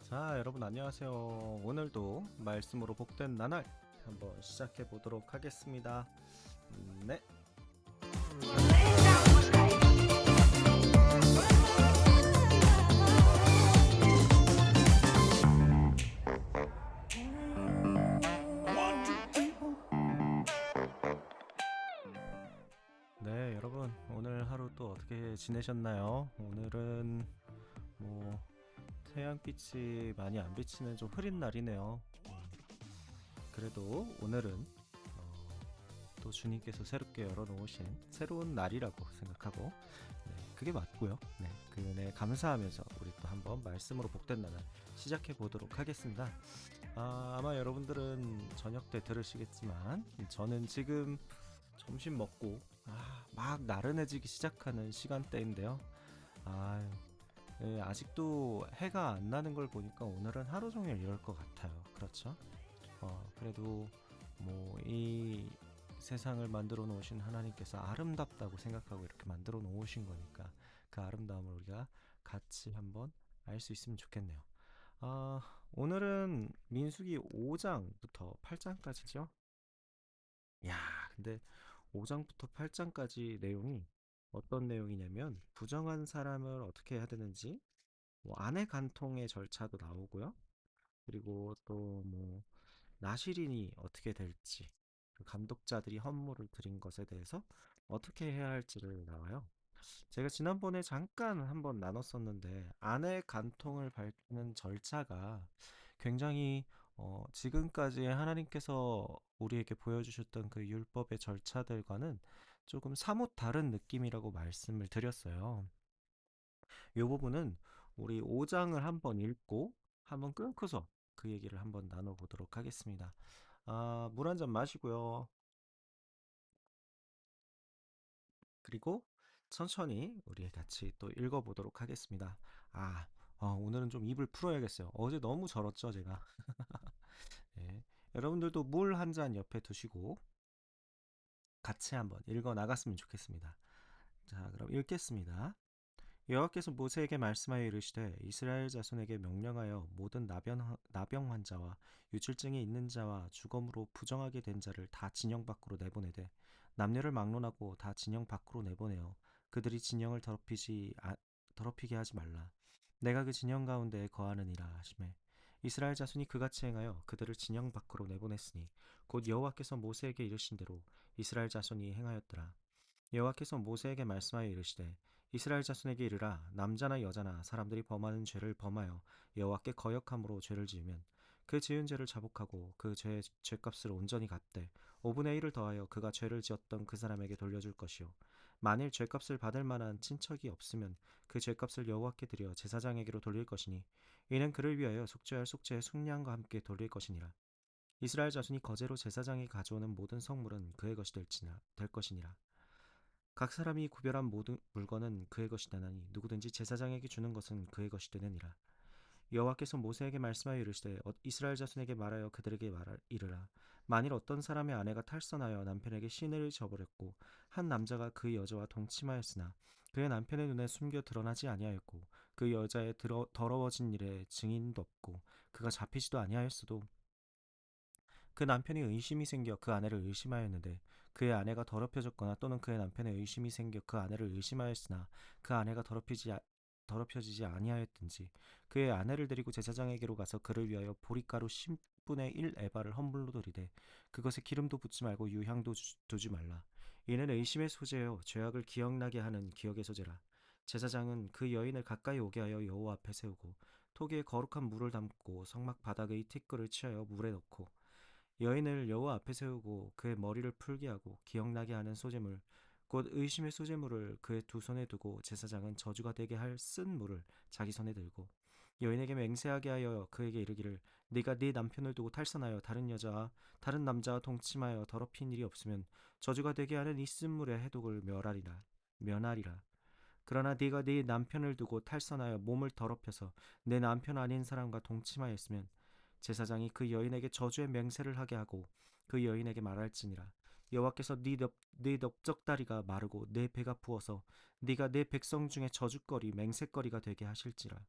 자, 여러분 안녕하세요. 오늘도 말씀으로 복된 나날 한번 시작해 보도록 하겠습니다. 네. 네, 여러분 오늘 하루 또 어떻게 지내셨나요? 오늘은 뭐 태양빛이 많이 안 비치는 좀 흐린 날이네요. 그래도 오늘은 또 주님께서 새롭게 열어놓으신 새로운 날이라고 생각하고, 네, 그게 맞고요. 네, 그 은혜에 감사하면서 우리 또 한번 말씀으로 복된 나날 시작해 보도록 하겠습니다. 아마 여러분들은 저녁 때 들으시겠지만 저는 지금 점심 먹고 막 나른해지기 시작하는 시간대인데요. 아, 예, 아직도 해가 안 나는 걸 보니까 오늘은 하루 종일 이럴 것 같아요. 그렇죠? 그래도 뭐 이 세상을 만들어 놓으신 하나님께서 아름답다고 생각하고 이렇게 만들어 놓으신 거니까 그 아름다움을 우리가 같이 한번 알 수 있으면 좋겠네요. 아, 오늘은 민수기 5장부터 8장까지죠? 야, 근데 5장부터 8장까지 내용이 어떤 내용이냐면 부정한 사람을 어떻게 해야 되는지, 뭐 아내 간통의 절차도 나오고요. 그리고 또 뭐 나시린이 어떻게 될지, 그 감독자들이 헌물을 드린 것에 대해서 어떻게 해야 할지를 나와요. 제가 지난번에 잠깐 한번 나눴었는데 아내 간통을 밝히는 절차가 굉장히 지금까지 하나님께서 우리에게 보여주셨던 그 율법의 절차들과는 조금 사뭇 다른 느낌이라고 말씀을 드렸어요. 이 부분은 우리 5장을 한번 읽고 한번 끊고서 그 얘기를 한번 나눠보도록 하겠습니다. 물 한 잔 마시고요. 그리고 천천히 우리 같이 또 읽어보도록 하겠습니다. 아, 오늘은 좀 입을 풀어야겠어요. 어제 너무 절었죠, 제가. 네. 여러분들도 물 한 잔 옆에 두시고 같이 한번 읽어 나갔으면 좋겠습니다. 자, 그럼 읽겠습니다. 여호와께서 모세에게 말씀하여 이르시되 이스라엘 자손에게 명령하여 모든 나병 환자와 유출증이 있는 자와 주검으로 부정하게 된 자를 다 진영 밖으로 내보내되 남녀를 막론하고 다 진영 밖으로 내보내어 그들이 진영을 더럽히게 하지 말라. 내가 그 진영 가운데에 거하느니라 하시매 이스라엘 자손이 그같이 행하여 그들을 진영 밖으로 내보냈으니 곧 여호와께서 모세에게 이르신 대로 이스라엘 자손이 행하였더라. 여호와께서 모세에게 말씀하여 이르시되 이스라엘 자손에게 이르라. 남자나 여자나 사람들이 범하는 죄를 범하여 여호와께 거역함으로 죄를 지으면 그 지은 죄를 자복하고 그 죄의 죄값을 온전히 갚되 5분의 1을 더하여 그가 죄를 지었던 그 사람에게 돌려줄 것이요 만일 죄값을 받을 만한 친척이 없으면 그 죄값을 여호와께 드려 제사장에게로 돌릴 것이니 이는 그를 위하여 속죄할 속죄의 속량과 함께 돌릴 것이니라. 이스라엘 자손이 거제로 제사장이 가져오는 모든 성물은 그의 것이 될 것이니라. 각 사람이 구별한 모든 물건은 그의 것이 되나니 누구든지 제사장에게 주는 것은 그의 것이 되느니라. 여호와께서 모세에게 말씀하여 이르시되 이스라엘 자손에게 말하여 그들에게 이르라. 만일 어떤 사람의 아내가 탈선하여 남편에게 시내를 저버렸고 한 남자가 그 여자와 동침하였으나 그의 남편의 눈에 숨겨 드러나지 아니하였고 그 여자의 더러워진 일에 증인도 없고 그가 잡히지도 아니하였어도 그 남편이 의심이 생겨 그 아내를 의심하였는데 그의 아내가 더럽혀졌거나 또는 그의 남편의 의심이 생겨 그 아내를 의심하였으나 그 아내가 더럽혀지지 아니하였든지 그의 아내를 데리고 제사장에게로 가서 그를 위하여 보리가루 10분의 1 에바를 헌물로 드리되 그것에 기름도 붓지 말고 유향도 두지 말라. 이는 의심의 소재요 죄악을 기억나게 하는 기억의 소재라. 제사장은 그 여인을 가까이 오게 하여 여호와 앞에 세우고 토기에 거룩한 물을 담고 성막 바닥의 티끌을 취하여 물에 넣고 여인을 여호와 앞에 세우고 그의 머리를 풀게 하고 기억나게 하는 소재물 곧 의심의 소재물을 그의 두 손에 두고 제사장은 저주가 되게 할 쓴 물을 자기 손에 들고 여인에게 맹세하게 하여 그에게 이르기를 네가 네 남편을 두고 탈선하여 다른 여자와 다른 남자와 동침하여 더럽힌 일이 없으면 저주가 되게 하는 이 쓴물의 해독을 면하리라. 그러나 네가 네 남편을 두고 탈선하여 몸을 더럽혀서 내 남편 아닌 사람과 동침하였으면 제사장이 그 여인에게 저주의 맹세를 하게 하고 그 여인에게 말할지니라. 여호와께서 네 넓적다리가 마르고 네 배가 부어서 네가 내 백성 중에 저주거리 맹세거리가 되게 하실지라.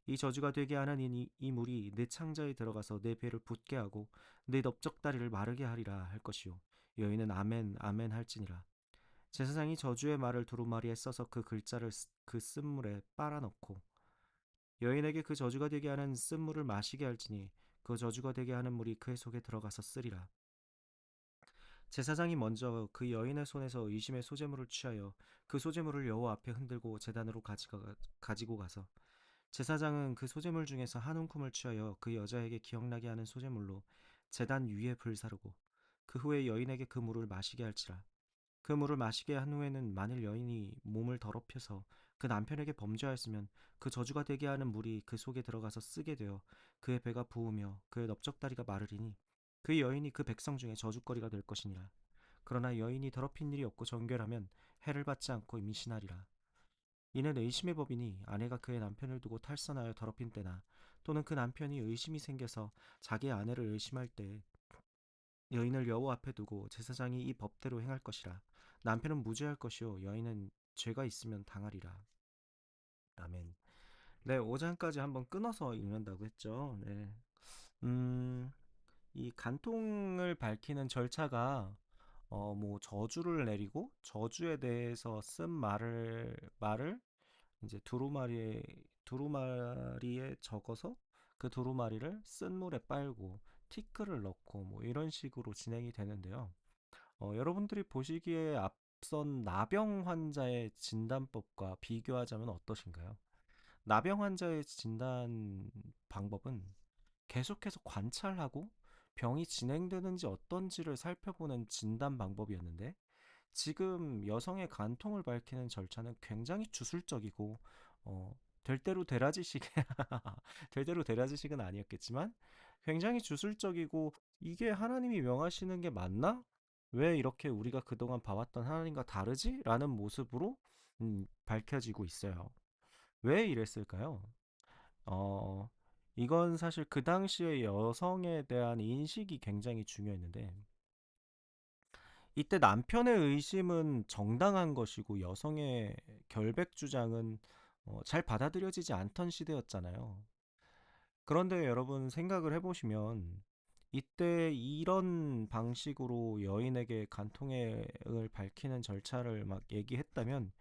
이 저주가 되게 하는 이 물이 내 창자에 들어가서 내 배를 붓게 하고 내 넓적다리를 마르게 하리라 할 것이요 여인은 아멘 아멘 할지니라. 제사장이 저주의 말을 두루마리에 써서 그 글자를 그 쓴물에 빨아넣고 여인에게 그 저주가 되게 하는 쓴물을 마시게 할지니 그 저주가 되게 하는 물이 그의 속에 들어가서 쓰리라. 제사장이 먼저 그 여인의 손에서 의심의 소재물을 취하여 그 소재물을 여호와 앞에 흔들고 제단으로 가지고 가서 제사장은 그 소재물 중에서 한 움큼을 취하여 그 여자에게 기억나게 하는 소재물로 제단 위에 불사르고 그 후에 여인에게 그 물을 마시게 할지라. 그 물을 마시게 한 후에는 만일 여인이 몸을 더럽혀서 그 남편에게 범죄하였으면 그 저주가 되게 하는 물이 그 속에 들어가서 쓰게 되어 그의 배가 부으며 그의 넓적다리가 마르리니 그 여인이 그 백성 중에 저주거리가 될 것이니라. 그러나 여인이 더럽힌 일이 없고 정결하면 해를 받지 않고 임신하리라. 이는 의심의 법이니 아내가 그의 남편을 두고 탈선하여 더럽힌 때나 또는 그 남편이 의심이 생겨서 자기 아내를 의심할 때 여인을 여호와 앞에 두고 제사장이 이 법대로 행할 것이라. 남편은 무죄할 것이요 여인은 죄가 있으면 당하리라. 아멘. 네, 5장까지 한번 끊어서 읽는다고 했죠. 네. 음, 이 간통을 밝히는 절차가 뭐 저주를 내리고 저주에 대해서 쓴 말을 이제 두루마리에 적어서 그 두루마리를 쓴 물에 빨고 티끌을 넣고 뭐 이런 식으로 진행이 되는데요. 여러분들이 보시기에 앞선 나병 환자의 진단법과 비교하자면 어떠신가요? 나병 환자의 진단 방법은 계속해서 관찰하고 병이 진행되는지 어떤지를 살펴보는 진단 방법이었는데 지금 여성의 간통을 밝히는 절차는 굉장히 주술적이고 될 대로 되라지식 될 대로 되라지식은 아니었겠지만 굉장히 주술적이고 이게 하나님이 명하시는 게 맞나? 왜 이렇게 우리가 그동안 봐왔던 하나님과 다르지? 라는 모습으로 밝혀지고 있어요. 왜 이랬을까요? 어, 이건 사실 그 당시에 여성에 대한 인식이 굉장히 중요했는데 이때 남편의 의심은 정당한 것이고 여성의 결백 주장은 잘 받아들여지지 않던 시대였잖아요. 그런데 여러분 생각을 해보시면 이때 이런 방식으로 여인에게 간통을 밝히는 절차를 막 얘기했다면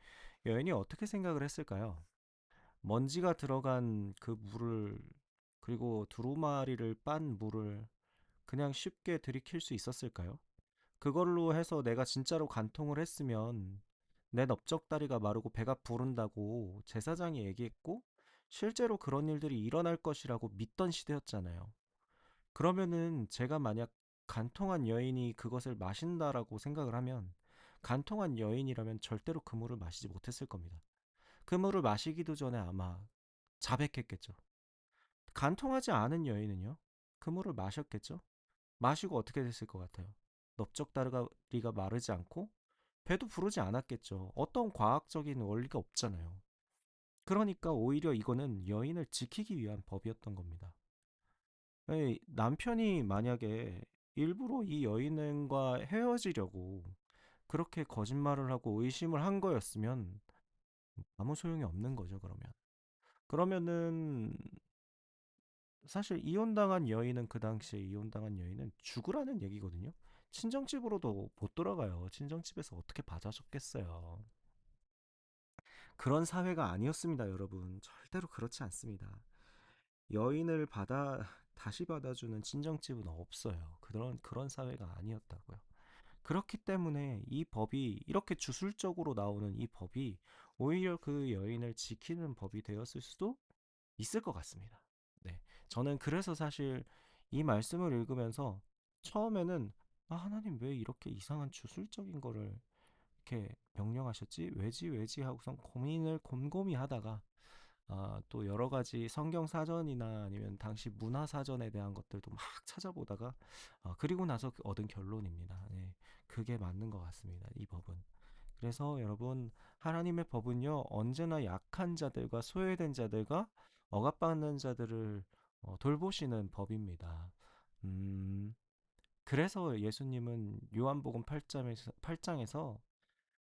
여인이 어떻게 생각을 했을까요? 먼지가 들어간 그 물을 그리고 두루마리를 빤 물을 그냥 쉽게 들이킬 수 있었을까요? 그걸로 해서 내가 진짜로 간통을 했으면 내 넓적다리가 마르고 배가 부른다고 제사장이 얘기했고 실제로 그런 일들이 일어날 것이라고 믿던 시대였잖아요. 그러면은 제가 만약 간통한 여인이 그것을 마신다라고 생각을 하면 간통한 여인이라면 절대로 그 물을 마시지 못했을 겁니다. 그 물을 마시기도 전에 아마 자백했겠죠. 간통하지 않은 여인은요? 그 물을 마셨겠죠? 마시고 어떻게 됐을 것 같아요? 넓적다리가 마르지 않고 배도 부르지 않았겠죠. 어떤 과학적인 원리가 없잖아요. 그러니까 오히려 이거는 여인을 지키기 위한 법이었던 겁니다. 남편이 만약에 일부러 이 여인과 헤어지려고 그렇게 거짓말을 하고 의심을 한 거였으면 아무 소용이 없는 거죠, 그러면. 그러면은 사실 이혼당한 여인은 그 당시에 이혼당한 여인은 죽으라는 얘기거든요. 친정집으로도 못 돌아가요. 친정집에서 어떻게 받아줬겠어요. 그런 사회가 아니었습니다, 여러분. 절대로 그렇지 않습니다. 여인을 다시 받아주는 친정집은 없어요. 그런 사회가 아니었다고요. 그렇기 때문에 이 법이 이렇게 주술적으로 나오는 이 법이 오히려 그 여인을 지키는 법이 되었을 수도 있을 것 같습니다. 네. 저는 그래서 사실 이 말씀을 읽으면서 처음에는 아, 하나님 왜 이렇게 이상한 주술적인 거를 이렇게 명령하셨지? 왜지? 왜지? 하고선 고민을 곰곰이 하다가 또 여러 가지 성경 사전이나 아니면 당시 문화 사전에 대한 것들도 막 찾아보다가 그리고 나서 얻은 결론입니다. 네, 그게 맞는 것 같습니다. 이 법은. 그래서 여러분, 하나님의 법은요, 언제나 약한 자들과 소외된 자들과 억압받는 자들을 돌보시는 법입니다. 음, 그래서 예수님은 요한복음 8장에서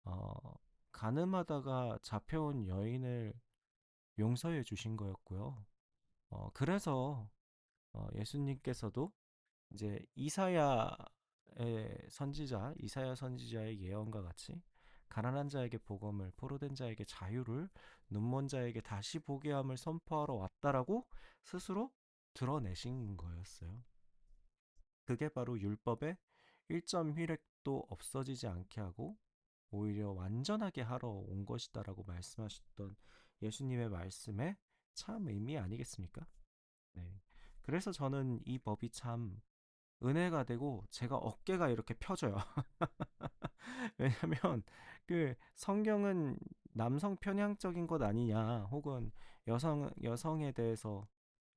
어, 가늠하다가 잡혀온 여인을 용서해 주신 거였고요. 그래서 예수님께서도 이제 이사야 선지자의 예언과 같이 가난한 자에게 복음을, 포로된 자에게 자유를, 눈먼 자에게 다시 보게 함을 선포하러 왔다라고 스스로 드러내신 거였어요. 그게 바로 율법의 1점 휘획도 없어지지 않게 하고 오히려 완전하게 하러 온 것이다라고 말씀하셨던 예수님의 말씀에 참 의미 아니겠습니까? 네. 그래서 저는 이 법이 참 은혜가 되고 제가 어깨가 이렇게 펴져요. 왜냐면 그 성경은 남성 편향적인 것 아니냐, 혹은 여성에 대해서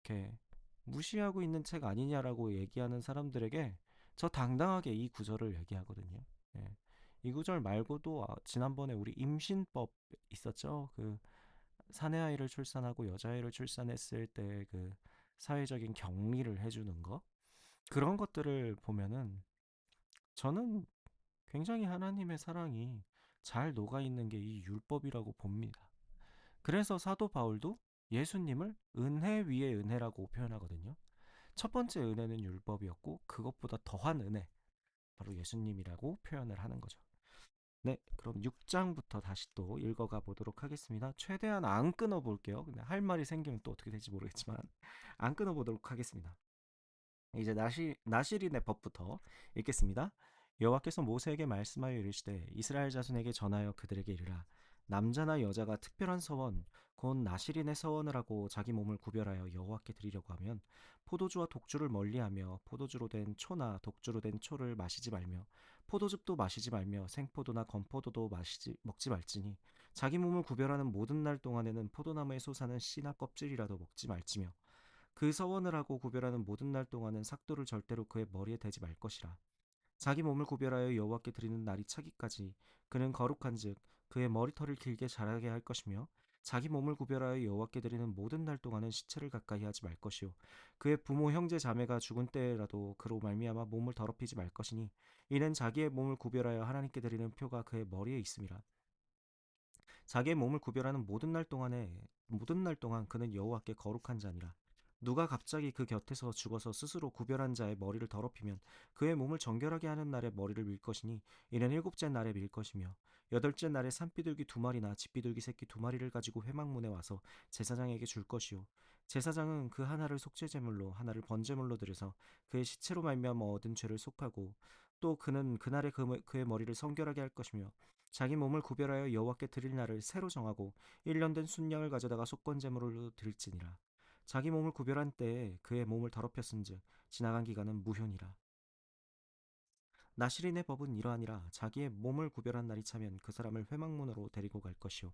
이렇게 무시하고 있는 책 아니냐라고 얘기하는 사람들에게 저 당당하게 이 구절을 얘기하거든요. 예. 이 구절 말고도 지난번에 우리 임신법 있었죠. 그 사내 아이를 출산하고 여자아이를 출산했을 때 그 사회적인 격리를 해주는 거, 그런 것들을 보면은 저는 굉장히 하나님의 사랑이 잘 녹아 있는 게 이 율법이라고 봅니다. 그래서 사도 바울도 예수님을 은혜 위에 은혜라고 표현하거든요. 첫 번째 은혜는 율법이었고 그것보다 더한 은혜, 바로 예수님이라고 표현을 하는 거죠. 네, 그럼 6장부터 다시 또 읽어가 보도록 하겠습니다. 최대한 안 끊어 볼게요. 근데 할 말이 생기면 또 어떻게 될지 모르겠지만 안 끊어 보도록 하겠습니다. 이제 나시린의 법부터 읽겠습니다. 여호와께서 모세에게 말씀하여 이르시되 이스라엘 자손에게 전하여 그들에게 이르라. 남자나 여자가 특별한 서원 곧 나시린의 서원을 하고 자기 몸을 구별하여 여호와께 드리려고 하면 포도주와 독주를 멀리하며 포도주로 된 초나 독주로 된 초를 마시지 말며 포도즙도 마시지 말며 생포도나 건포도도 먹지 말지니 자기 몸을 구별하는 모든 날 동안에는 포도나무에 솟아는 씨나 껍질이라도 먹지 말지며 그 서원을 하고 구별하는 모든 날 동안은 삭도를 절대로 그의 머리에 대지 말 것이라. 자기 몸을 구별하여 여호와께 드리는 날이 차기까지 그는 거룩한즉 그의 머리털을 길게 자라게 할 것이며 자기 몸을 구별하여 여호와께 드리는 모든 날 동안은 시체를 가까이 하지 말 것이요 그의 부모 형제 자매가 죽은 때라도 그로 말미암아 몸을 더럽히지 말 것이니 이는 자기의 몸을 구별하여 하나님께 드리는 표가 그의 머리에 있음이라. 자기의 몸을 구별하는 모든 날 동안 그는 여호와께 거룩한 자니라. 누가 갑자기 그 곁에서 죽어서 스스로 구별한 자의 머리를 더럽히면 그의 몸을 정결하게 하는 날에 머리를 밀 것이니 이는 일곱째 날에 밀 것이며 여덟째 날에 산비둘기 두 마리나 집비둘기 새끼 두 마리를 가지고 회막문에 와서 제사장에게 줄 것이요 제사장은 그 하나를 속죄제물로 하나를 번제물로 드려서 그의 시체로 말미암아 얻은 죄를 속하고 또 그는 그날에 그의 머리를 성결하게 할 것이며 자기 몸을 구별하여 여호와께 드릴 날을 새로 정하고 1년 된 순양을 가져다가 속건제물로 드릴지니라. 자기 몸을 구별한 때에 그의 몸을 더럽혔은즉 지나간 기간은 무효니라. 나시린의 법은 이러하니라. 자기의 몸을 구별한 날이 차면 그 사람을 회막문으로 데리고 갈 것이요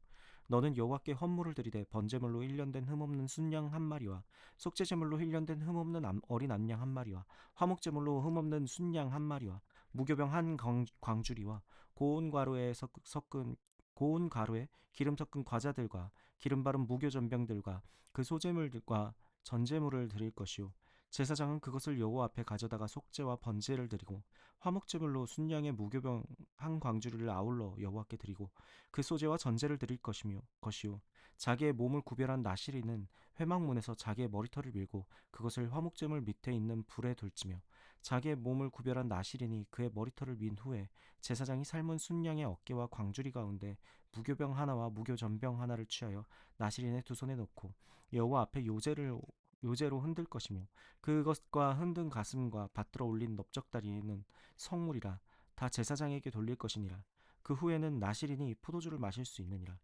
너는 여호와께 헌물을 드리되 번제물로 1년 된 흠없는 순양 한 마리와 속죄제물로 1년 된 흠없는 어린 암양 한 마리와 화목제물로 흠없는 순양 한 마리와 무교병 한 광주리와 고운 가루에 섞은 고운 가루에 기름 섞은 과자들과 기름 바른 무교 전병들과 그 소제물들과 전제물을 드릴 것이요 제사장은 그것을 여호와 앞에 가져다가 속죄와 번제를 드리고 화목제물로 순양의 무교병 한 광주리를 아울러 여호와께 드리고 그 소제와 전제를 드릴 것이요 자기의 몸을 구별한 나시리는 회막문에서 자기의 머리털을 밀고 그것을 화목제물 밑에 있는 불에 둘지며 자기의 몸을 구별한 나시린이 그의 머리털을 민 후에 제사장이 삶은 순양의 어깨와 광주리 가운데 무교병 하나와 무교전병 하나를 취하여 나시린의 두 손에 넣고 여호와 앞에 요제로 흔들 것이며 그것과 흔든 가슴과 받들어 올린 넓적다리는 성물이라 다 제사장에게 돌릴 것이니라. 그 후에는 나시린이 포도주를 마실 수 있느니라.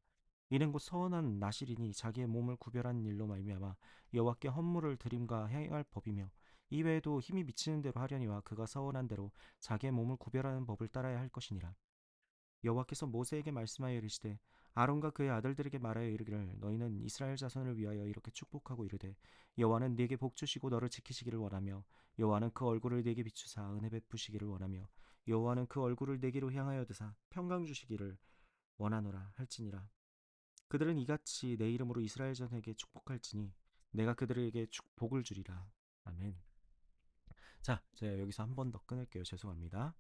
이는 곧 서원한 나시린이 자기의 몸을 구별한 일로 말미암아 여호와께 헌물을 드림과 행할 법이며 이외에도 힘이 미치는 대로 하려니와 그가 서원한 대로 자기의 몸을 구별하는 법을 따라야 할 것이니라. 여호와께서 모세에게 말씀하여 이르시되 아론과 그의 아들들에게 말하여 이르기를 너희는 이스라엘 자손을 위하여 이렇게 축복하고 이르되 여호와는 네게 복 주시고 너를 지키시기를 원하며 여호와는 그 얼굴을 네게 비추사 은혜 베푸시기를 원하며 여호와는 그 얼굴을 네게로 향하여 드사 평강 주시기를 원하노라 할지니라. 그들은 이같이 내 이름으로 이스라엘 전에게 축복할지니 내가 그들에게 복을 주리라. 아멘. 자, 제가 여기서 한 번 더 끊을게요. 죄송합니다.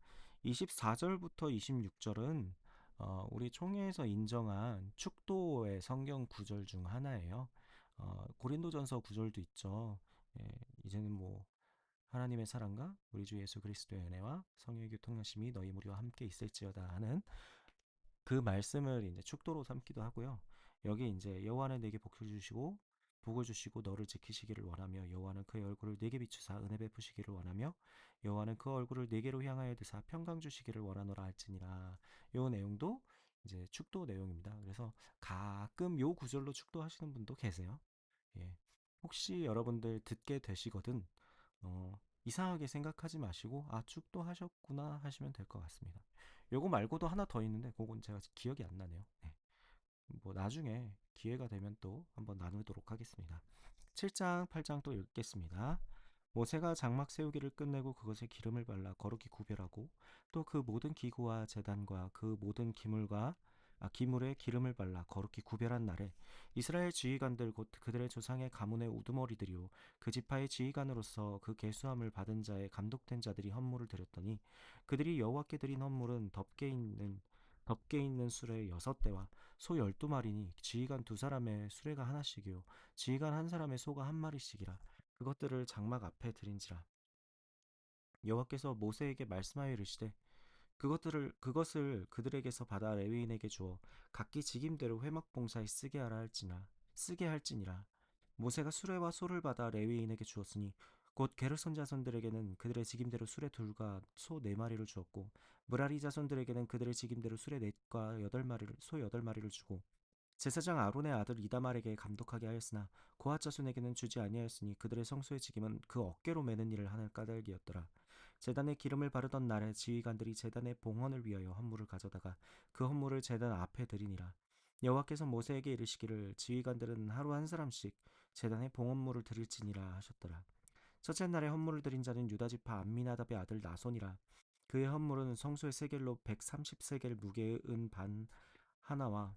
24절부터 26절은 우리 총회에서 인정한 축도의 성경 구절 중 하나예요. 고린도전서 구절도 있죠. 예, 이제는 뭐 하나님의 사랑과 우리 주 예수 그리스도의 은혜와 성령의 교통하심이 너희 무리와 함께 있을지어다 하는 그 말씀을 이제 축도로 삼기도 하고요. 여기 이제 여호와는 내게 복을 주시고 너를 지키시기를 원하며 여호와는 그의 얼굴을 내게 비추사 은혜 베푸시기를 원하며 여호와는 그 얼굴을 내게로 향하여 드사 평강 주시기를 원하노라 할지니라. 요 내용도 이제 축도 내용입니다. 그래서 가끔 요 구절로 축도하시는 분도 계세요. 예. 혹시 여러분들 듣게 되시거든 이상하게 생각하지 마시고 아 축도하셨구나 하시면 될 것 같습니다. 요거 말고도 하나 더 있는데 그건 제가 기억이 안 나네요. 네. 뭐 나중에 기회가 되면 또 한번 나누도록 하겠습니다. 7장, 8장 또 읽겠습니다. 모세가 장막 세우기를 끝내고 그것에 기름을 발라 거룩히 구별하고 또 그 모든 기구와 제단과 그 모든 기물에 기름을 발라 거룩히 구별한 날에 이스라엘 지휘관들 곧 그들의 조상의 가문의 우두머리들이요 그 지파의 지휘관으로서 그 계수함을 받은 자의 감독된 자들이 헌물을 드렸더니 그들이 여호와께 드린 헌물은 덮개 있는 수레 6대와 소 12마리니 지휘관 2사람의 수레가 하나씩이요 지휘관 한 사람의 소가 한 마리씩이라 그것들을 장막 앞에 드린지라. 여호와께서 모세에게 말씀하여 이르시되 그것을 그들에게서 받아 레위인에게 주어 각기 직임대로 회막 봉사에 쓰게 할지니라. 모세가 수레와 소를 받아 레위인에게 주었으니 곧 게르손 자손들에게는 그들의 직임대로 수레 둘과 소 4마리를 주었고 무라리 자손들에게는 그들의 직임대로 수레 넷과 8마리를 소 8마리를 주고 제사장 아론의 아들 이다말에게 감독하게 하였으나 고핫 자손에게는 주지 아니하였으니 그들의 성소의 직임은 그 어깨로 매는 일을 하는 까닭이었더라. 제단에 기름을 바르던 날에 지휘관들이 제단의 봉헌을 위하여 헌물을 가져다가 그 헌물을 제단 앞에 드리니라. 여호와께서 모세에게 이르시기를 지휘관들은 하루 한 사람씩 제단에 봉헌물을 드릴지니라 하셨더라. 첫째 날에 헌물을 드린 자는 유다 지파 암미나답의 아들 나손이라. 그의 헌물은 성소의 세겔로 130세겔 무게의 은반 하나와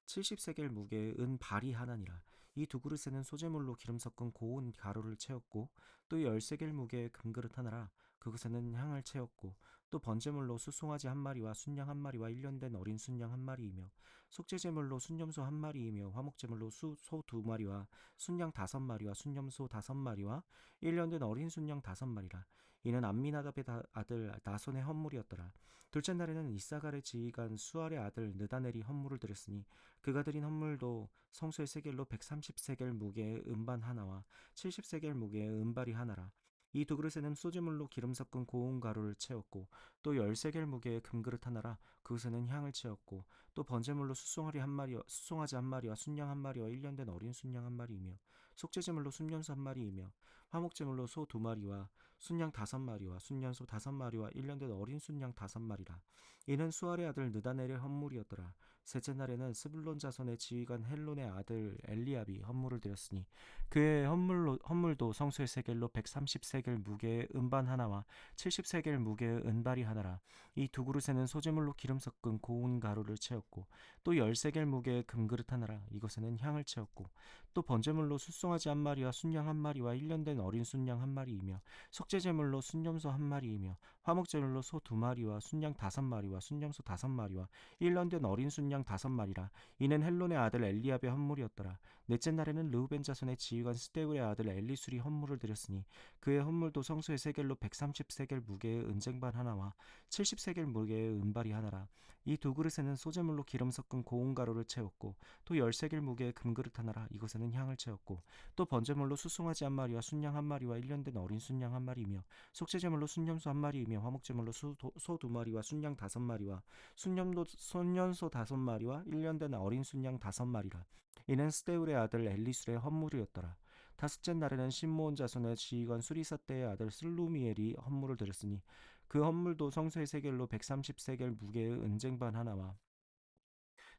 70세겔 무게의 은발이 하나니라. 이 두 그릇에는 소재물로 기름 섞은 고운 가루를 채웠고 또 10세겔 무게의 금그릇 하나라. 그것에는 향을 채웠고 또 번제물로 수송아지 한 마리와 순양 한 마리와 1년 된 어린 순양 한 마리이며 속죄제물로 순염소 한 마리이며 화목제물로 소 2마리와 순양 5마리와 순염소 5마리와 1년 된 어린 순양 5마리라. 이는 암미나답의 아들 나손의 헌물이었더라. 둘째 날에는 이사갈의 지휘관 수알의 아들 느다넬이 헌물을 드렸으니 그가 드린 헌물도 성소의 세겔로 130세겔 무게의 음반 하나와 70세겔 무게의 은발이 하나라. 이 두 그릇에는 소재물로 기름 섞은 고운 가루를 채웠고 또 10세겔 무게의 금그릇 하나라. 그것에는 향을 채웠고 또 번제물로 수송아지 한 마리와 순양 한 마리와 1년 된 어린 순양 한 마리이며 속죄제물로 순년소 한 마리이며 화목제물로 소 2마리와 순양 5마리와 순년소 5마리와 1년 된 어린 순양 5마리라. 이는 수알의 아들 느다넬의 헌물이었더라. 셋째 날에는 스불론 자손의 지휘관 헬론의 아들 엘리압이 헌물을 드렸으니 그의 헌물도 성소의 세겔로 130세겔 무게의 은반 하나와 70세겔 무게의 은발이 하나라. 이 두 그릇에는 소재물로 기름 섞은 고운 가루를 채웠고 또 10세겔 무게의 금그릇 하나라. 이것에는 향을 채웠고 또 번제물로 숫송아지 한 마리와 순양 한 마리와 1년 된 어린 순양 한 마리이며 속죄제물로 순염소 한 마리이며 화목제물로 소 2마리와 순양 5마리와 순염소 5마리와 1년 된 어린 순양 5마리라. 이는 헬론의 아들 엘리압의 헌물이었더라. 넷째 날에는 르우벤 자손의 지휘관 스데울의 아들 엘리술이 헌물을 드렸으니 그의 헌물도 성소의 세겔로 130세겔 무게의 은쟁반 하나와 70세겔 무게의 은발이 하나라. 이 두 그릇에는 소재물로 기름 섞은 고운 가루를 채웠고 또 10세겔 무게의 금그릇 하나라. 이것에는 향을 채웠고 또 번제물로 수송아지 한 마리와 순양 한 마리와 1년 된 어린 순양 한 마리이며 속죄제물로 순염소 한 마리이며 화목제물로 소 2마리와 순양 5마리와 순년소 5마리와 1년 된 어린 순양 5마리라. 이는 스데울의 아들 엘리술의 헌물이었더라. 다섯째 날에는 심모온 자손의 지휘관 수리사떼의 아들 슬루미엘이 헌물을 드렸으니 그 헌물도 성소의 세겔로 130세겔 무게의 은쟁반 하나와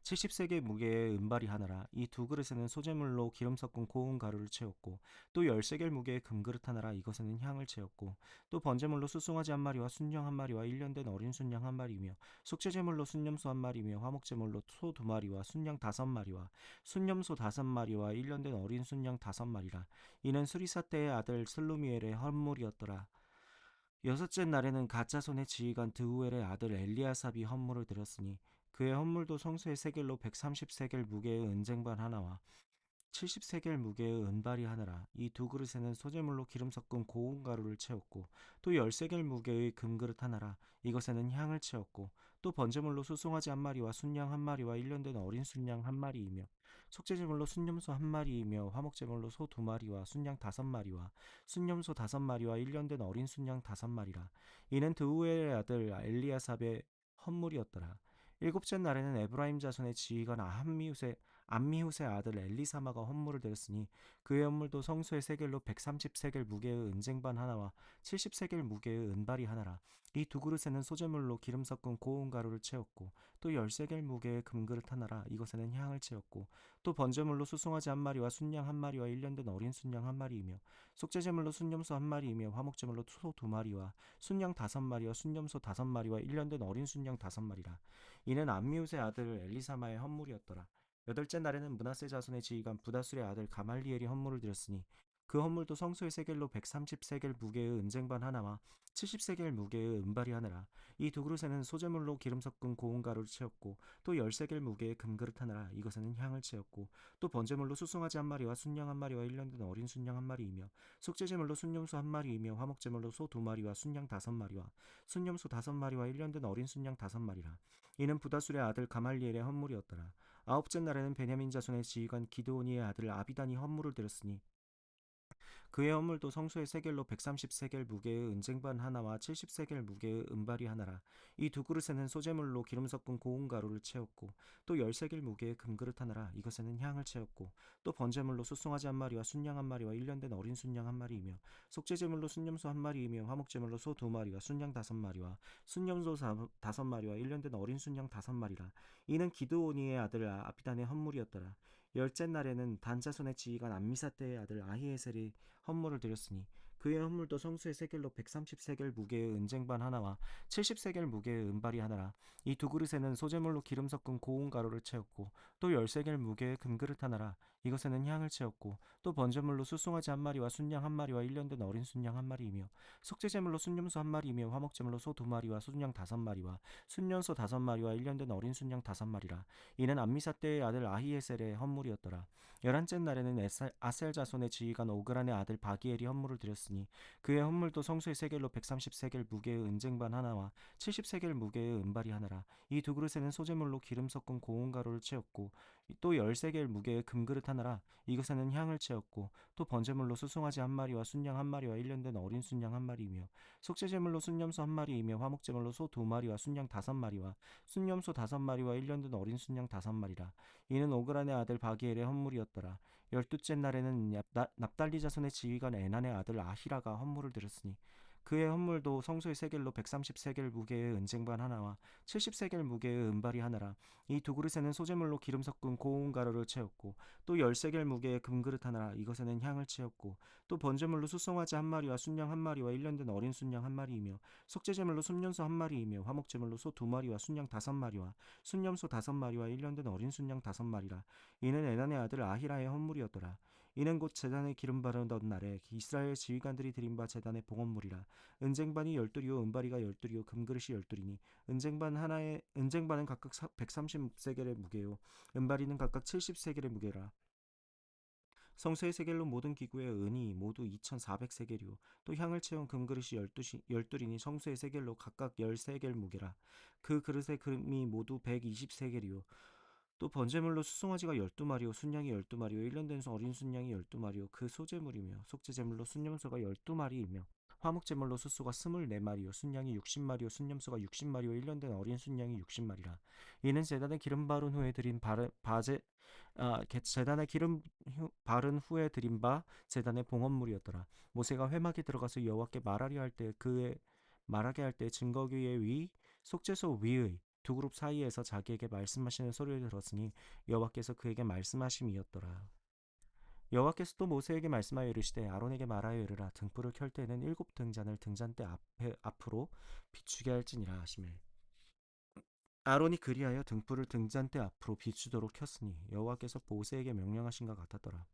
70세겔 무게의 은발이 하나라. 이 두 그릇에는 소재물로 기름 섞은 고운 가루를 채웠고 또 10세겔 무게의 금그릇 하나라. 이것에는 향을 채웠고 또 번제물로 수송아지 한 마리와 순양 한 마리와 1년 된 어린 순양 한 마리며 속죄제물로 순념소 한 마리며 화목제물로 소 두 마리와 순양 다섯 마리와 순념소 다섯 마리와 1년 된 어린 순양 다섯 마리라. 이는 수리사 때의 아들 슬루미엘의 헌물이었더라. 여섯째 날에는 가짜손의 지휘관 드우엘의 아들 엘리아삽이 헌물을 드렸으니 그의 헌물도 성소의 세겔로 130세겔 무게의 은쟁반 하나와 70세겔 무게의 은발이 하나라. 이 두 그릇에는 소재물로 기름 섞은 고운 가루를 채웠고 또 10세겔 무게의 금그릇 하나라. 이것에는 향을 채웠고 또 번제물로 수송아지 한 마리와 순양 한 마리와 1년 된 어린 순양 한 마리이며 속죄제물로 순념소 한 마리이며 화목제물로 소 두 마리와 순양 다섯 마리와 순념소 다섯 마리와 1년 된 어린 순양 다섯 마리라. 이는 드우엘의 아들 엘리아삽의 헌물이었더라. 일곱째 날에는 에브라임 자손의 지휘관 암미훗의 아들 엘리사마가 헌물을 드렸으니 그의 헌물도 성소의 세겔로 130세겔 무게의 은쟁반 하나와 70세겔 무게의 은발이 하나라. 이 두 그릇에는 소재물로 기름 섞은 고운 가루를 채웠고 또 10세겔 무게의 금그릇 하나라. 이것에는 향을 채웠고 또 번제물로 수송아지 한 마리와 순양 한 마리와 1년 된 어린 순양 한 마리이며 속죄제물로 순념소 한 마리이며 화목제물로 소 두 마리와 순양 다섯 마리와 순념소 다섯 마리와 1년 된 어린 순양 다섯 마리라. 이는 암미웃의 아들 엘리사마의 헌물이었더라. 여덟째 날에는 므낫세 자손의 지휘관 부다술의 아들 가말리엘이 헌물을 드렸으니 그 헌물도 성소의 세겔로 130세겔 무게의 은쟁반 하나와 70세겔 무게의 은발이 하나라. 이 두 그릇에는 소재물로 기름 섞은 고운 가루를 채웠고 또 10세겔 무게의 금그릇 하나라. 이것에는 향을 채웠고 또 번제물로 수송아지 한 마리와 순양 한 마리와 1년 된 어린 순양 한 마리이며 속죄제물로 순념소 한 마리이며 화목제물로 소 두 마리와 순양 다섯 마리와 순념소 다섯 마리와 1년 된 어린 순양 다섯 마리라. 이는 부다술의 아들 가말리엘의 헌물이었더라. 아홉째 날에는 베냐민 자손의 지휘관 기드오니의 아들 아비단이 헌물을 드렸으니 그의 헌물도 성소의 세겔로 130세겔 무게의 은쟁반 하나와 70세겔 무게의 은발이 하나라. 이 두 그릇에는 소재물로 기름 섞은 고운 가루를 채웠고 또 10세겔 무게의 금그릇 하나라. 이것에는 향을 채웠고 또 번제물로 수송아지 한 마리와 순양 한 마리와 1년 된 어린 순양 한 마리이며 속죄제물로 순념소 한 마리이며 화목제물로 소 두 마리와 순양 다섯 마리와 순념소 다섯 마리와 1년 된 어린 순양 다섯 마리라. 이는 기드오니의 아들 아비단의 헌물이었더라. 열째 날에는 단자손의 지휘관 암미사떼의 아들 아히에셀이 헌물을 드렸으니 그의 헌물도 성수의 세겔로 130세겔 무게의 은쟁반 하나와 70세겔 무게의 은발이 하나라. 이 두 그릇에는 소재물로 기름 섞은 고운 가루를 채웠고 또 10세겔 무게의 금그릇 하나라. 이것에는 향을 채웠고 또 번제물로 수송아지 한 마리와 순양 한 마리와 1년 된 어린 순양 한 마리이며 속죄제물로 순념소 한 마리이며 화목제물로 소 두 마리와 순양 다섯 마리와 순년소 다섯 마리와 1년 된 어린 순양 다섯 마리라. 이는 암미사떼의 아들 아히에셀의 헌물이었더라. 열한째 날에는 아셀 자손의 지휘관 오그란의 아들 바기엘이 헌물을 드렸으니 그의 헌물도 성소의 세겔로 130세겔 무게의 은쟁반 하나와 70세겔 무게의 은발이 하나라. 이 두 그릇에는 소재물로 기름 섞은 고운 가루를 채웠고 또 10세겔 무게의 금그릇 하나라. 이것에는 향을 채웠고 또 번제물로 수송아지 한 마리와 순양 한 마리와 1년 된 어린 순양 한 마리이며 속죄제물로 순념소 한 마리이며 화목제물로 소 두 마리와 순양 다섯 마리와 순념소 다섯 마리와 1년 된 어린 순양 다섯 마리라. 이는 오그란의 아들 바기엘의 헌물이었더라. 열두째 날에는 납달리 자손의 지휘관 에난의 아들 아히라가 헌물을 드렸으니 그의 헌물도 성소의 세겔로 130세겔 무게의 은쟁반 하나와 70세겔 무게의 은발이 하나라. 이 두 그릇에는 소재물로 기름 섞은 고운 가루를 채웠고 또 10세겔 무게의 금그릇 하나라. 이것에는 향을 채웠고 또 번제물로 수송아지 한 마리와 순양 한 마리와 1년 된 어린 순양 한 마리이며 속죄제물로 순년소 한 마리이며 화목제물로 소 두 마리와 순양 다섯 마리와 순념소 다섯 마리와 1년 된 어린 순양 다섯 마리라. 이는 에난의 아들 아히라의 헌물이었더라. 이는 곧 제단에 기름 바르던 날에 이스라엘 지휘관들이 드린 바 제단의 봉헌물이라. 은쟁반이 열두리요 은바리가 열두리요 금그릇이 열두리니 은쟁반은 각각 130세겔의 무게요 은바리는 각각 70세겔의 무게라. 성소의 세겔로 모든 기구의 은이 모두 2400세겔이요 또 향을 채운 금그릇이 열두리니 성소의 세겔로 각각 10세겔 무게라. 그 그릇의 금이 모두 120세겔이요 또 번제물로 수송아지가 12마리요 순양이 12마리요 1년 된 어린 순양이 12마리요 그 소제물이며 속죄제물로 순념소가 12마리이며 화목제물로 숫소가 24마리요 순양이 60마리요 순염소가 60마리요 1년 된 어린 순양이 60마리라. 이는 제단에 기름 바른 후에 드린 제단에 바른 후에 드린 바 제단의 봉헌물이었더라. 모세가 회막에 들어가서 여호와께 말하게 할 때 증거궤의 위 속죄소 위의 두 그룹 사이에서 자기에게 말씀하시는 소리를 들었으니 여호와께서 그에게 말씀하심이었더라. 여호와께서 또 모세에게 말씀하여 이르시되 아론에게 말하여 이르라 등불을 켤 때에는 7등잔을 등잔대 앞으로 비추게 할지니라 하시매 아론이 그리하여 등불을 등잔대 앞으로 비추도록 켰으니 여호와께서 모세에게 명령하신 것 같았더라.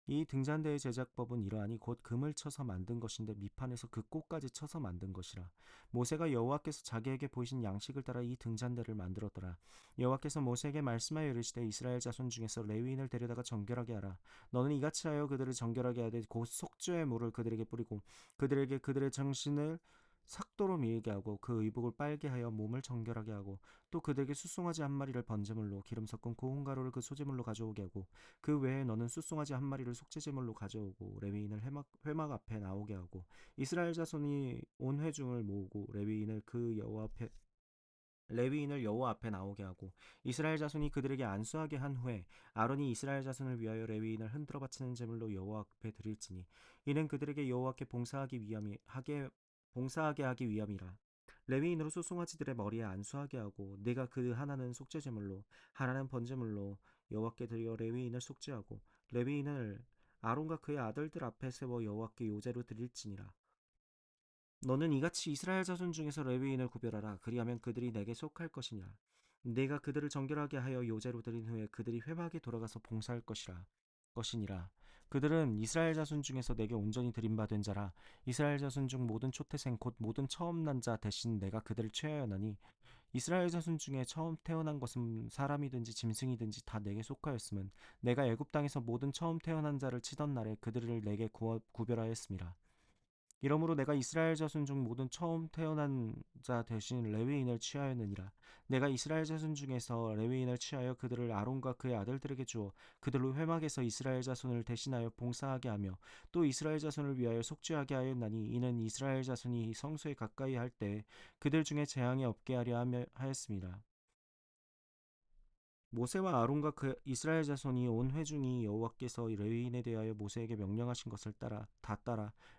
이 등잔대의 제작법은 이러하니 곧 금을 쳐서 만든 것인데 밑판에서 그 꽃까지 쳐서 만든 것이라. 모세가 여호와께서 자기에게 보이신 양식을 따라 이 등잔대를 만들었더라. 여호와께서 모세에게 말씀하여 이르시되 이스라엘 자손 중에서 레위인을 데려다가 정결하게 하라. 너는 이같이 하여 그들을 정결하게 하되 곧 속죄의 물을 그들에게 뿌리고 그들에게 그들의 정신을 삭도로 밀게 하고 그 의복을 빨게 하여 몸을 정결하게 하고 또 그들에게 숫송아지 한 마리를 번제물로 기름 섞은 고운 가루를 그 소제물로 가져오게 하고 그 외에 너는 숫송아지 한 마리를 속죄제물로 가져오고 레위인을 회막 앞에 나오게 하고 이스라엘 자손이 온 회중을 모으고 레위인을 여호와 앞에 나오게 하고 이스라엘 자손이 그들에게 안수하게 한 후에 아론이 이스라엘 자손을 위하여 레위인을 흔들어 바치는 제물로 여호와 앞에 드릴지니 이는 그들에게 여호와께 봉사하게 하기 위함이라. 레위인으로 소송아지들의 머리에 안수하게 하고 네가 그 하나는 속죄제물로 하나는 번제물로 여호와께 드려 레위인을 속죄하고 레위인을 아론과 그의 아들들 앞에 세워 여호와께 요제로 드릴지니라. 너는 이같이 이스라엘 자손 중에서 레위인을 구별하라. 그리하면 그들이 내게 속할 것이니라. 내가 그들을 정결하게 하여 요제로 드린 후에 그들이 회막에 돌아가서 봉사할 것이니라. 그들은 이스라엘 자손 중에서 내게 온전히 드림받은 자라. 이스라엘 자손 중 모든 초태생 곧 모든 처음 난 자 대신 내가 그들을 취하였나니 이스라엘 자손 중에 처음 태어난 것은 사람이든지 짐승이든지 다 내게 속하였음은 내가 애굽 땅에서 모든 처음 태어난 자를 치던 날에 그들을 내게 구별하였음이라. 이러므로 내가 이스라엘 자손 중 모든 처음 태어난 자 대신 레위인을 취하였느니라. 내가 이스라엘 자손 중에서 레위인을 취하여 그들을 아론과 그의 아들들에게 주어 그들로 회막에서 이스라엘 자손을 대신하여 봉사하게 하며 또 이스라엘 자손을 위하여 속죄하게 하였나니 이는 이스라엘 자손이 성소에 가까이 할 때 그들 중에 재앙이 없게 하였습니다. 모세와 아론과 그 이스라엘 자손이 온 회중이 여호와께서 레위인에 대하여 모세에게 명령하신 것을 따라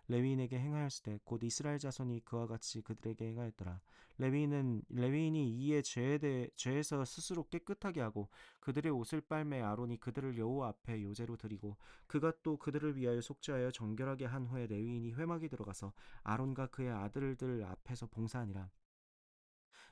레위인에게 행하였으되 곧 이스라엘 자손이 그와 같이 그들에게 행하였더라. 레위인이 이에 죄에서 스스로 깨끗하게 하고 그들의 옷을 빨매 아론이 그들을 여호와 앞에 요제로 드리고 그가 또 그들을 위하여 속죄하여 정결하게 한 후에 레위인이 회막에 들어가서 아론과 그의 아들들 앞에서 봉사하니라.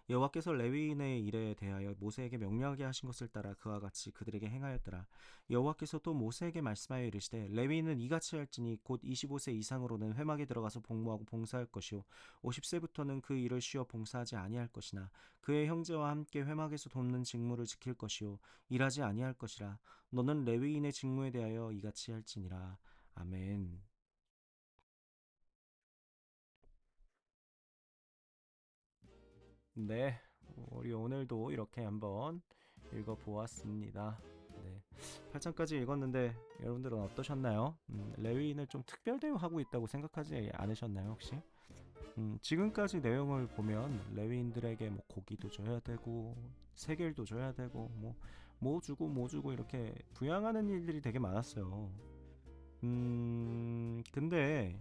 여호와께서 레위인의 일에 대하여 모세에게 명령하게 하신 것을 따라 그와 같이 그들에게 행하였더라. 여호와께서 또 모세에게 말씀하여 이르시되 레위인은 이같이 할지니 곧 25세 이상으로는 회막에 들어가서 복무하고 봉사할 것이요 50세부터는 그 일을 쉬어 봉사하지 아니할 것이나 그의 형제와 함께 회막에서 돕는 직무를 지킬 것이요 일하지 아니할 것이라. 너는 레위인의 직무에 대하여 이같이 할지니라. 아멘. 네, 우리 오늘도 이렇게 한번 읽어보았습니다. 네, 8장까지 읽었는데 여러분들은 어떠셨나요? 레위인을 좀 특별 대우하고 있다고 생각하지 않으셨나요, 혹시? 지금까지 내용을 보면 레위인들에게 뭐 고기도 줘야 되고 세겔도 줘야 되고 뭐 주고 이렇게 부양하는 일들이 되게 많았어요. 근데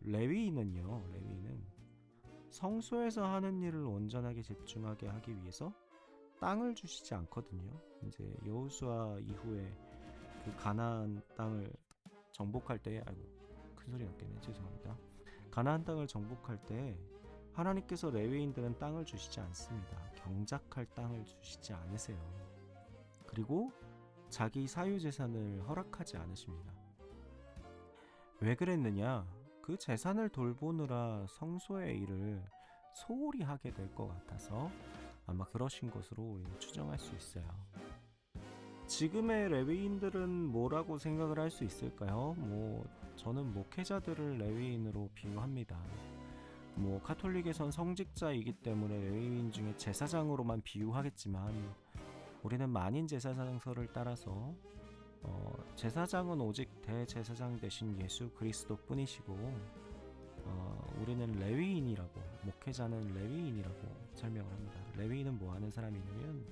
레위인은 성소에서 하는 일을 온전하게 집중하게 하기 위해서 땅을 주시지 않거든요. 이제 여호수아 이후에 그 가나안 땅을 정복할 때, 아이고 큰 소리 났겠네, 죄송합니다. 가나안 땅을 정복할 때 하나님께서 레위인들은 땅을 주시지 않습니다. 경작할 땅을 주시지 않으세요. 그리고 자기 사유 재산을 허락하지 않으십니다. 왜 그랬느냐? 그 재산을 돌보느라 성소의 일을 소홀히 하게 될 것 같아서 아마 그러신 것으로 우리는 추정할 수 있어요. 지금의 레위인들은 뭐라고 생각을 할 수 있을까요? 저는 목회자들을 레위인으로 비유합니다. 카톨릭에선 성직자이기 때문에 레위인 중에 제사장으로만 비유하겠지만 우리는 만인 제사장서를 따라서 제사장은 오직 대제사장 되신 예수 그리스도 뿐이시고 우리는 레위인이라고, 목회자는 레위인이라고 설명을 합니다. 레위인은 뭐 하는 사람이냐면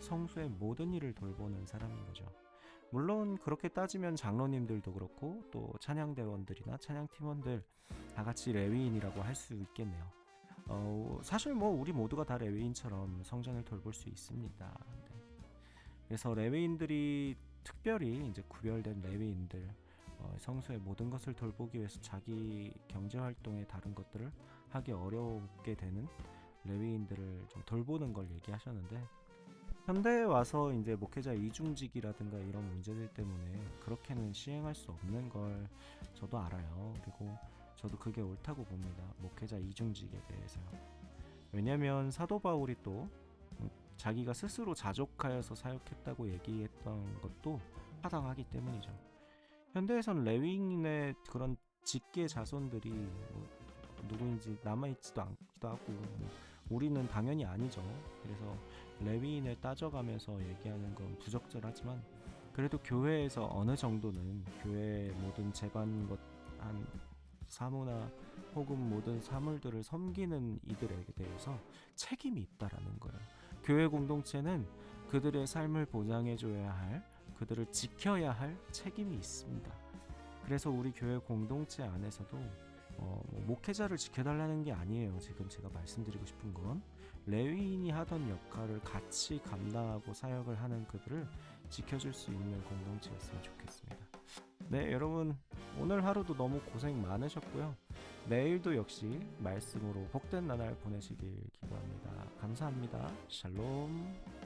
성소의 모든 일을 돌보는 사람인 거죠. 물론 그렇게 따지면 장로님들도 그렇고 또 찬양대원들이나 찬양팀원들 다 같이 레위인이라고 할 수 있겠네요. 사실 뭐 우리 모두가 다 레위인처럼 성전을 돌볼 수 있습니다. 네. 그래서 레위인들이 특별히 이제 구별된 레위인들, 성소의 모든 것을 돌보기 위해서 자기 경제 활동에 다른 것들을 하기 어렵게 되는 레위인들을 좀 돌보는 걸 얘기하셨는데, 현대에 와서 이제 목회자 이중직이라든가 이런 문제들 때문에 그렇게는 시행할 수 없는 걸 저도 알아요. 그리고 저도 그게 옳다고 봅니다. 목회자 이중직에 대해서요. 왜냐면 사도 바울이 또 자기가 스스로 자족하여서 사역했다고 얘기했던 것도 타당하기 때문이죠. 현대에선 레위인의 그런 직계 자손들이 뭐 누구인지 남아있지도 않기도 하고, 뭐 우리는 당연히 아니죠. 그래서 레위인을 따져가면서 얘기하는 건 부적절하지만, 그래도 교회에서 어느 정도는 교회의 모든 재반 한 사무나 혹은 모든 사물들을 섬기는 이들에게 대해서 책임이 있다라는 거예요. 교회 공동체는 그들의 삶을 보장해줘야 할, 그들을 지켜야 할 책임이 있습니다. 그래서 우리 교회 공동체 안에서도 목회자를 지켜달라는 게 아니에요. 지금 제가 말씀드리고 싶은 건 레위인이 하던 역할을 같이 감당하고 사역을 하는 그들을 지켜줄 수 있는 공동체였으면 좋겠습니다. 네, 여러분 오늘 하루도 너무 고생 많으셨고요. 내일도 역시 말씀으로 복된 나날 보내시길 기도합니다. 감사합니다. 샬롬.